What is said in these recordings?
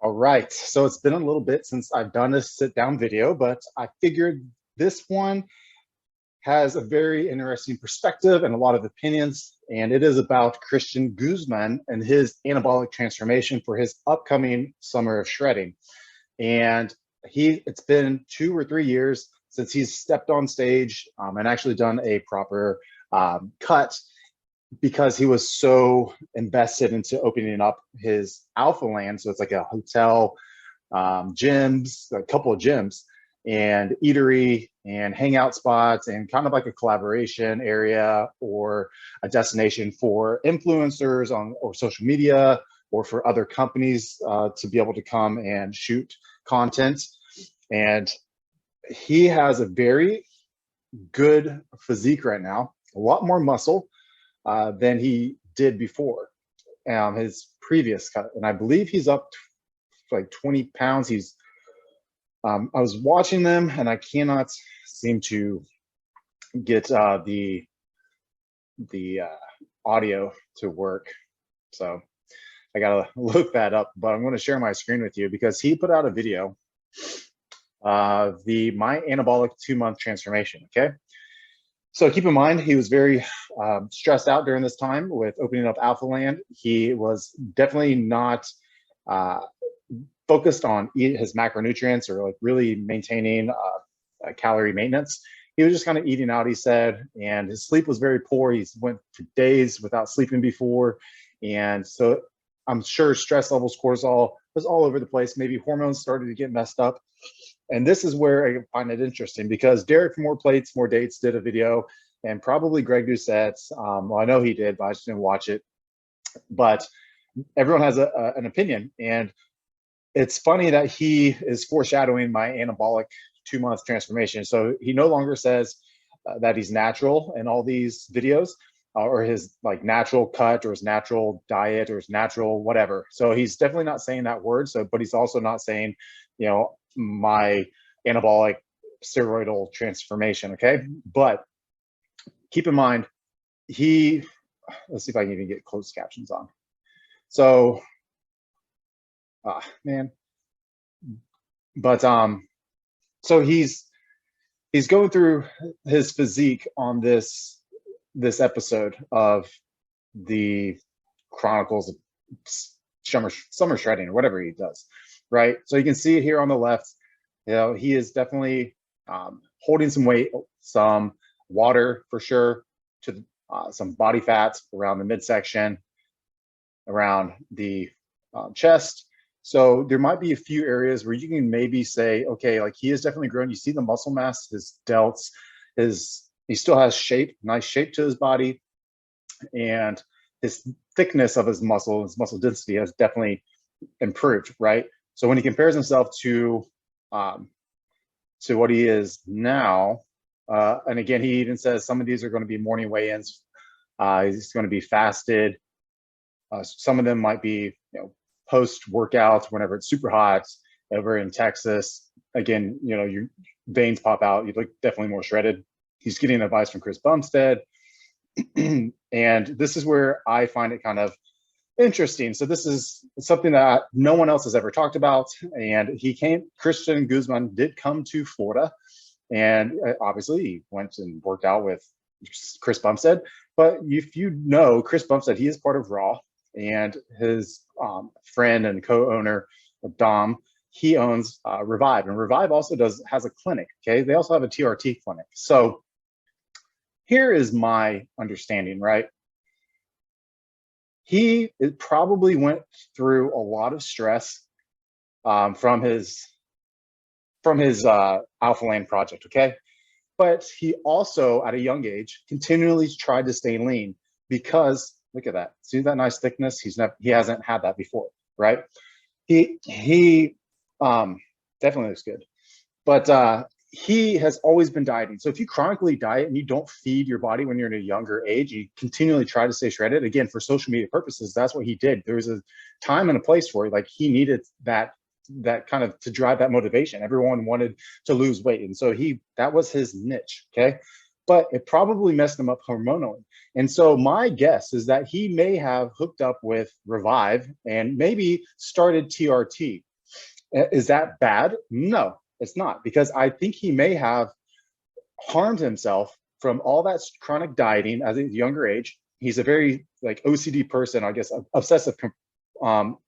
All right, so it's been a little bit since I've done a sit down video, but I figured this one has a very interesting perspective and a lot of opinions, and it is about Christian Guzman and his anabolic transformation for his upcoming summer of shredding. And it's been 2 or 3 years since he's stepped on stage and actually done a proper cut, because he was so invested into opening up his Alpha Land. So it's like a hotel, gyms, a couple of gyms, and eatery and hangout spots, and kind of like a collaboration area or a destination for influencers on or social media, or for other companies to be able to come and shoot content. And he has a very good physique right now, a lot more muscle than he did before his previous cut. And I believe he's up like 20 pounds. I was watching them and I cannot seem to get the audio to work. So I gotta look that up, but I'm gonna share my screen with you because he put out a video, my anabolic 2-month transformation, okay? So keep in mind, he was very stressed out during this time with opening up Alpha Land. He was definitely not focused on his macronutrients or like really maintaining calorie maintenance. He was just kind of eating out, he said, and his sleep was very poor. He went for days without sleeping before. And so I'm sure stress levels, cortisol was all over the place. Maybe hormones started to get messed up. And this is where I find it interesting, because Derek from More Plates, More Dates did a video, and probably Greg Doucette's, well, I know he did, but I just didn't watch it. But everyone has an opinion. And it's funny that he is foreshadowing my anabolic 2-month transformation. So he no longer says that he's natural in all these videos, or his like natural cut or his natural diet or his natural whatever. So he's definitely not saying that word. So, but he's also not saying, you know, my anabolic steroidal transformation, okay? But keep in mind, let's see if I can even get closed captions on. So, man. But so he's going through his physique on this episode of the Chronicles of Summer Shredding, or whatever he does, right? So you can see it here on the left. You know, he is definitely holding some weight, some water for sure, to some body fat around the midsection, around the chest. So there might be a few areas where you can maybe say, okay, like he is definitely grown. You see the muscle mass, his delts, he still has shape, nice shape to his body, and his thickness of his muscle density has definitely improved, right? So when he compares himself to what he is now, and again, he even says some of these are going to be morning weigh-ins. He's going to be fasted. Some of them might be, you know, post-workout whenever it's super hot over in Texas. Again, you know, your veins pop out. You look definitely more shredded. He's getting advice from Chris Bumstead. And this is where I find it kind of interesting. So this is something that no one else has ever talked about. And Christian Guzman did come to Florida, and obviously he went and worked out with Chris Bumstead. But if you know Chris Bumstead, he is part of Raw, and his friend and co-owner Dom, he owns Revive, and Revive also has a clinic. Okay, they also have a TRT clinic. So here is my understanding, right? He probably went through a lot of stress from his Alpha Land project, okay? But he also, at a young age, continually tried to stay lean, because look at that. See that nice thickness? He hasn't had that before, right? He definitely looks good. But he has always been dieting. So if you chronically diet and you don't feed your body when you're in a younger age, you continually try to stay shredded, again, for social media purposes, that's what he did. There was a time and a place for it. Like he needed that kind of to drive that motivation. Everyone wanted to lose weight. And so that was his niche, okay? But it probably messed him up hormonally. And so my guess is that he may have hooked up with Revive and maybe started TRT. Is that bad? No, it's not, because I think he may have harmed himself from all that chronic dieting at a younger age. He's a very like OCD person, I guess, obsessive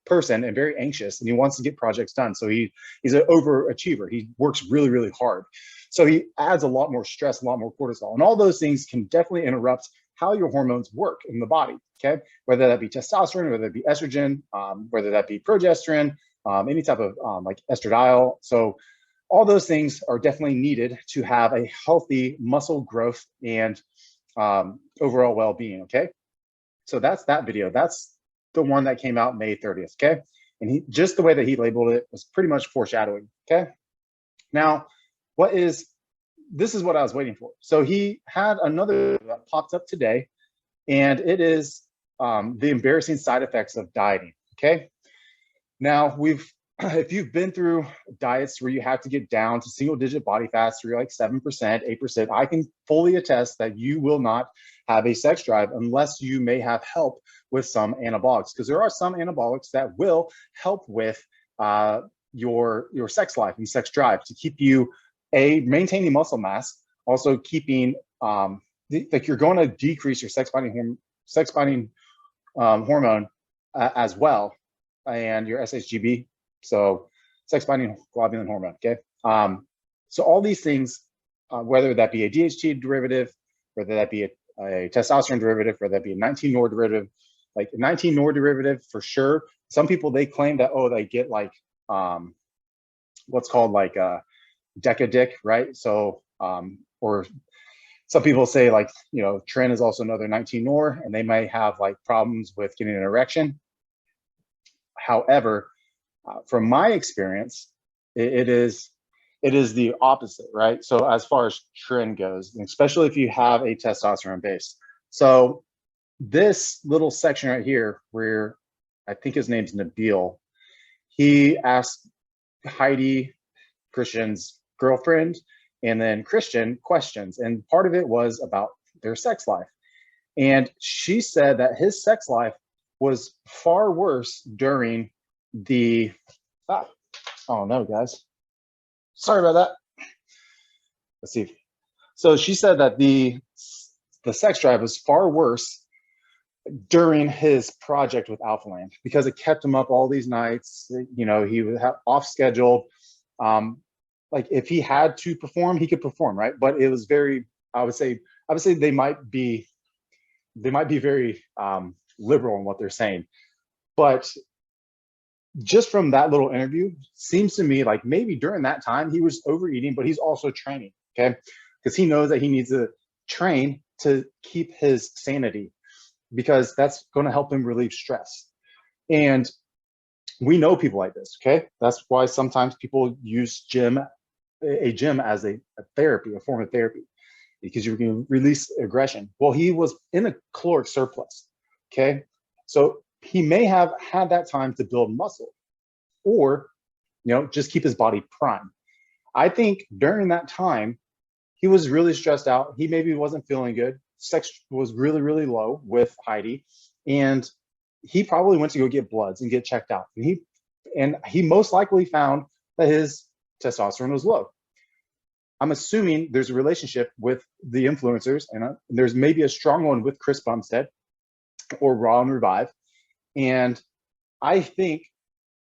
person, and very anxious, and he wants to get projects done. So he's an overachiever. He works really, really hard. So he adds a lot more stress, a lot more cortisol, and all those things can definitely interrupt how your hormones work in the body. Okay, whether that be testosterone, whether that be estrogen, whether that be progesterone, any type of like estradiol. So all those things are definitely needed to have a healthy muscle growth and overall well-being. Okay, so that's that video. That's the one that came out May 30th. Okay, and he, just the way that he labeled it was pretty much foreshadowing. Okay, now this is what I was waiting for. So he had another that popped up today, and it is the embarrassing side effects of dieting. Okay, now if you've been through diets where you have to get down to single digit body fats, where you're like 7%, 8%, I can fully attest that you will not have a sex drive unless you may have help with some anabolics, because there are some anabolics that will help with your sex life and sex drive to keep you maintaining muscle mass, also keeping like you're going to decrease your sex binding hormone as well, and your SHGB. So sex binding globulin hormone. Okay. So all these things, whether that be a DHT derivative, whether that be a testosterone derivative, whether that be a 19-nor derivative, like a 19-nor derivative for sure. Some people, they claim that, oh, they get like what's called like a decadic, right? So or some people say like, you know, tren is also another 19-nor, and they may have like problems with getting an erection. However, from my experience, it is the opposite, right? So as far as tren goes, especially if you have a testosterone base. So this little section right here, where I think his name's Nabil, he asked Heidi, Christian's girlfriend, and then Christian questions, and part of it was about their sex life. And she said that his sex life was far worse during the oh no, guys, sorry about that. Let's see. So she said that the sex drive was far worse during his project with Alpha Land, because it kept him up all these nights. You know, he was off schedule. Like if he had to perform, he could perform, right? But it was very, I would say they might be very liberal in what they're saying. But just from that little interview, seems to me like maybe during that time he was overeating, but he's also training, okay? Because he knows that he needs to train to keep his sanity, because that's going to help him relieve stress. And we know people like this, okay? That's why sometimes people use a gym as a therapy, a form of therapy, because you can release aggression. Well, he was in a caloric surplus, okay? So he may have had that time to build muscle, or, you know, just keep his body prime. I think during that time, he was really stressed out. He maybe wasn't feeling good. Sex was really, really low with Heidi, and he probably went to go get bloods and get checked out. And he most likely found that his testosterone was low. I'm assuming there's a relationship with the influencers, and there's maybe a strong one with Chris Bumstead or Raw and Revive. And I think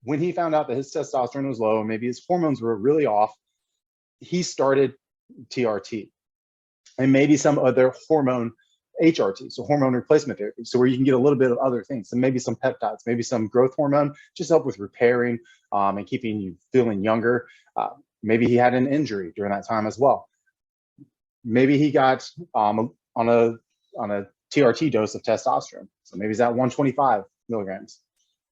when he found out that his testosterone was low and maybe his hormones were really off, he started TRT and maybe some other hormone HRT, so hormone replacement therapy, so where you can get a little bit of other things, and maybe some peptides, maybe some growth hormone, just help with repairing and keeping you feeling younger. Maybe he had an injury during that time as well. Maybe he got on a TRT dose of testosterone, so maybe he's at 125 milligrams,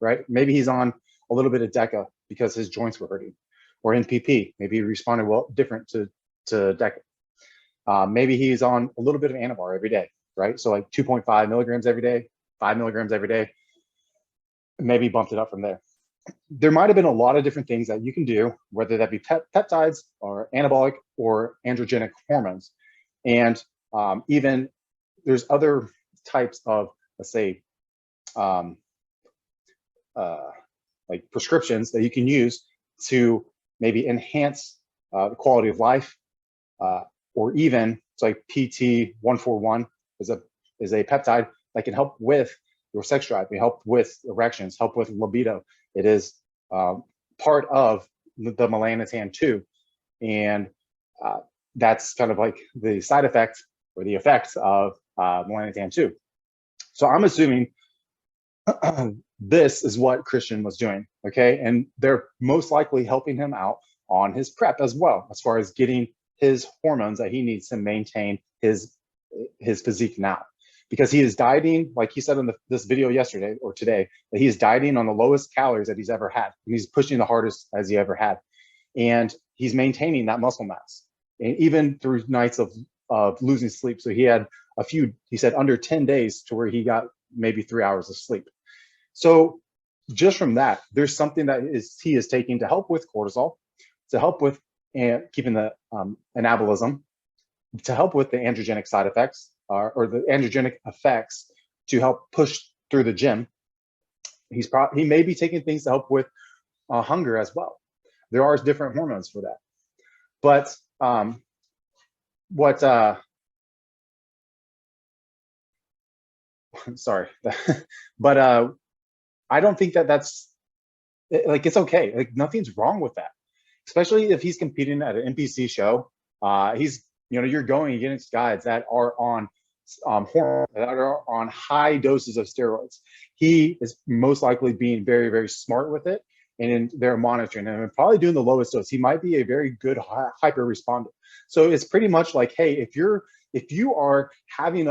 right? Maybe he's on a little bit of DECA because his joints were hurting, or NPP. Maybe he responded well different to DECA. Maybe he's on a little bit of Anabar every day, right? So like 2.5 milligrams every day, 5 milligrams every day. Maybe bumped it up from there. There might have been a lot of different things that you can do, whether that be peptides or anabolic or androgenic hormones. And even there's other types of, let's say, like prescriptions that you can use to maybe enhance the quality of life, or even it's like PT141 is a peptide that can help with your sex drive, it help with erections, help with libido. It is part of the melanotan 2, and that's kind of like the side effect or the effect of melanotan 2. So I'm assuming this is what Christian was doing, okay? And they're most likely helping him out on his prep as well, as far as getting his hormones that he needs to maintain his physique now. Because he is dieting, like he said in this video yesterday or today, that he is dieting on the lowest calories that he's ever had. And he's pushing the hardest as he ever had. And he's maintaining that muscle mass. And even through nights of losing sleep. So he had he said under 10 days to where he got maybe 3 hours of sleep. So just from that, there's something that he is taking to help with cortisol, to help with keeping the anabolism, to help with the androgenic side effects, or the androgenic effects, to help push through the gym. He may be taking things to help with hunger as well. There are different hormones for that. But sorry, but I don't think that's like, it's okay. Like, nothing's wrong with that, especially if he's competing at an NPC show. You're going against guys that are on hormones, that are on high doses of steroids. He is most likely being very, very smart with it, and they're monitoring him and probably doing the lowest dose. He might be a very good hyper responder. So it's pretty much like, hey, if you are having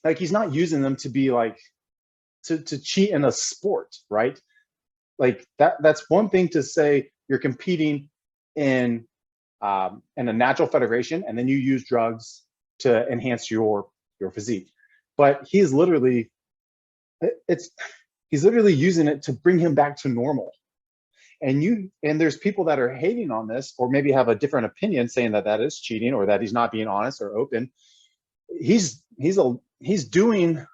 like, he's not using them to be like to cheat in a sport, right? Like that's one thing to say you're competing in a natural federation, and then you use drugs to enhance your physique. But he's literally using it to bring him back to normal. And there's people that are hating on this, or maybe have a different opinion, saying that is cheating, or that he's not being honest or open. He's doing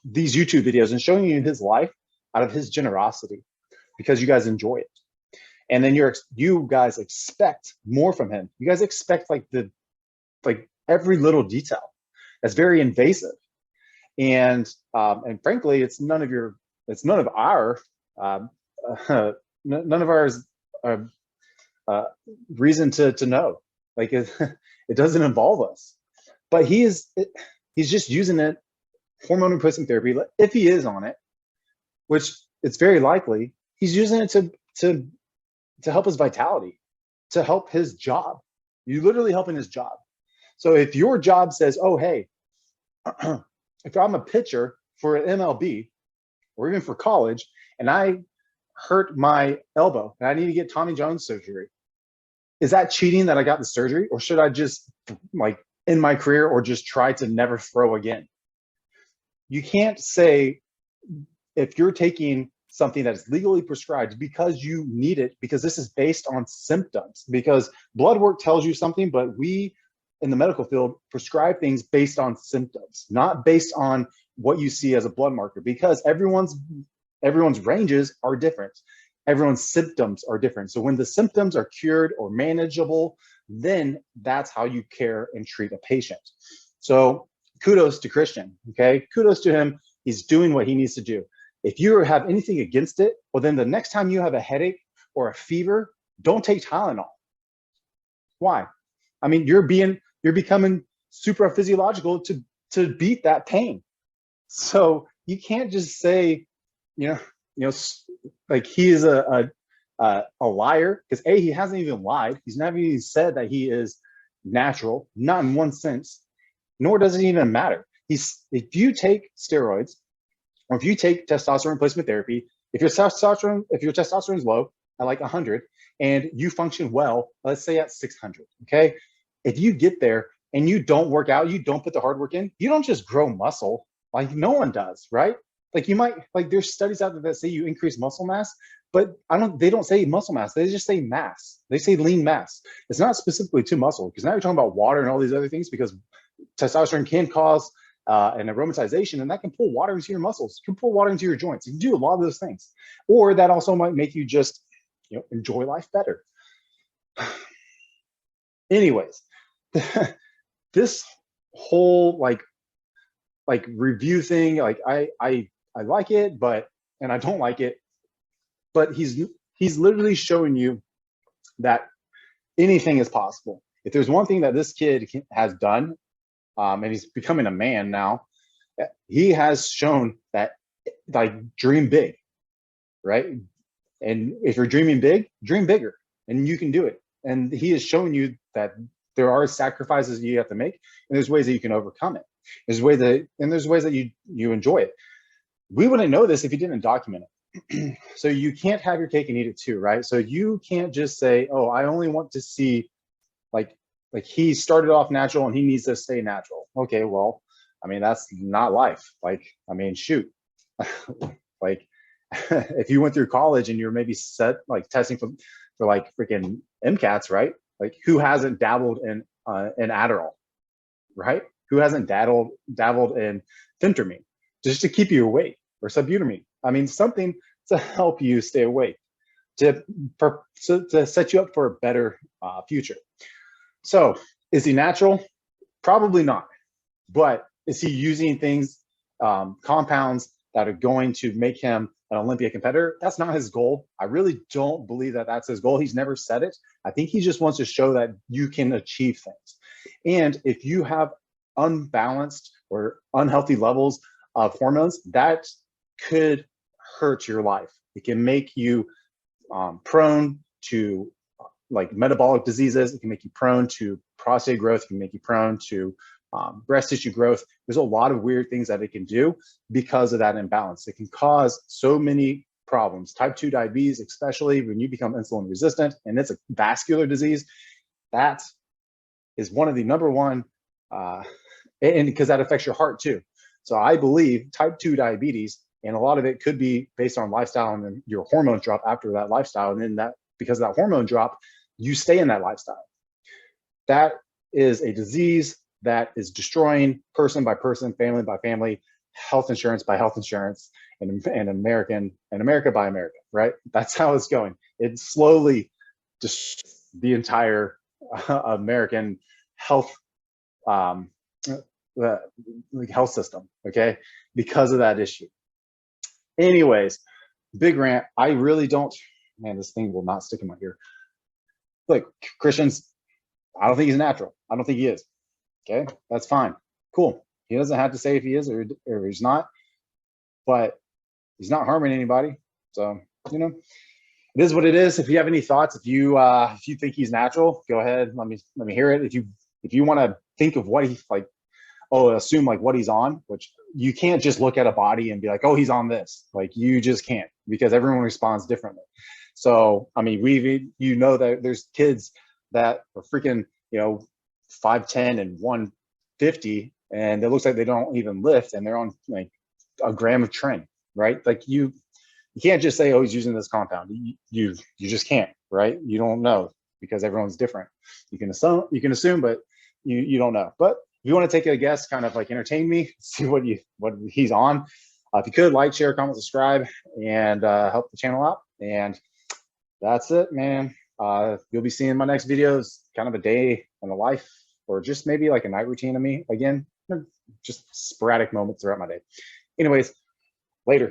these YouTube videos and showing you his life out of his generosity, because you guys enjoy it. And then you guys expect more from him. You guys expect like every little detail. That's very invasive. And frankly, it's none of our reason to know. Like, it doesn't involve us. But he's just using it, hormone replacement therapy, if he is on it, which it's very likely, he's using it to help his vitality, to help his job. You're literally helping his job. So if your job says, oh, hey, if I'm a pitcher for an MLB or even for college, and I hurt my elbow and I need to get Tommy John surgery, is that cheating that I got the surgery? Or should I just, like, end my career, or just try to never throw again? You can't say, if you're taking something that is legally prescribed because you need it, because this is based on symptoms, because blood work tells you something, but we in the medical field prescribe things based on symptoms, not based on what you see as a blood marker, because everyone's ranges are different. Everyone's symptoms are different. So when the symptoms are cured or manageable, then that's how you care and treat a patient. So kudos to Christian, okay? Kudos to him. He's doing what he needs to do. If you have anything against it, well, then the next time you have a headache or a fever, don't take Tylenol. Why? I mean, you're becoming super physiological to beat that pain. So you can't just say, like he is a liar, because A, he hasn't even lied. He's never even said that he is natural, not in one sense, nor does it even matter. If you take steroids, or if you take testosterone replacement therapy, if your testosterone is low at like 100 and you function well, let's say at 600, okay? If you get there and you don't work out, you don't put the hard work in, you don't just grow muscle. Like, no one does, right? Like, you might, like, there's studies out there that say you increase muscle mass, but they don't say muscle mass. They just say mass. They say lean mass. It's not specifically to muscle, because now you're talking about water and all these other things, because testosterone can cause an aromatization, and that can pull water into your muscles. You can pull water into your joints. You can do a lot of those things. Or that also might make you just enjoy life better. Anyways, this whole like review thing, like I like it, but and I don't like it, but he's literally showing you that anything is possible. If there's one thing that this kid has done, and he's becoming a man now, he has shown that, like, dream big, right? And if you're dreaming big, dream bigger, and you can do it. And he has shown you that there are sacrifices you have to make, and there's ways that you can overcome it. There's ways that you enjoy it. We wouldn't know this if you didn't document it. So you can't have your cake and eat it too, right? So you can't just say, oh, I only want to see like he started off natural and he needs to stay natural. Okay, well, I mean, that's not life. Like, I mean, shoot. Like, if you went through college and you're maybe testing for like freaking MCATs, right? Like, who hasn't dabbled in Adderall, right? Who hasn't dabbled in phentermine just to keep you awake, or salbutamine? I mean, something to help you stay awake, to set you up for a better future. So, is he natural? Probably not. But is he using things, compounds that are going to make him an Olympia competitor? That's not his goal. I really don't believe that that's his goal. He's never said it. I think he just wants to show that you can achieve things. And if you have unbalanced or unhealthy levels of hormones, that could hurt your life. It can make you prone to like metabolic diseases. It can make you prone to prostate growth. It can make you prone to breast tissue growth. There's a lot of weird things that it can do because of that imbalance. It can cause so many problems. Type 2 diabetes, especially when you become insulin resistant, and it's a vascular disease, that is one of the number one, and because that affects your heart too. So I believe type 2 diabetes, and a lot of it could be based on lifestyle, and then your hormones drop after that lifestyle. And then that, because of that hormone drop, you stay in that lifestyle. That is a disease that is destroying person by person, family by family, health insurance by health insurance, and America by America, right? That's how it's going. It slowly destroys the entire American health health system, okay, because of that issue. Anyways, big rant. I really don't, man, this thing will not stick in my ear. Look, Christians, I don't think he's natural. I don't think he is. Okay, that's fine. Cool. He doesn't have to say if he is or he's not, but he's not harming anybody. So, you know, it is what it is. If you have any thoughts, if you think he's natural, go ahead. Let me hear it. If you want to think of what he's like, assume like what he's on, which you can't just look at a body and be like, oh, he's on this. Like, you just can't, because everyone responds differently. So, I mean, that there's kids that are freaking, 5'10" and 150, and it looks like they don't even lift, and they're on like a gram of tren, right? Like, you can't just say, oh, he's using this compound. You just can't, right? You don't know, because everyone's different. You can assume, but you don't know. But if you want to take a guess, kind of like entertain me, see what he's on. If you could, like, share, comment, subscribe, and help the channel out. And that's it, man. You'll be seeing my next videos, kind of a day in the life, or just maybe like a night routine of me again, just sporadic moments throughout my day. Anyways, later.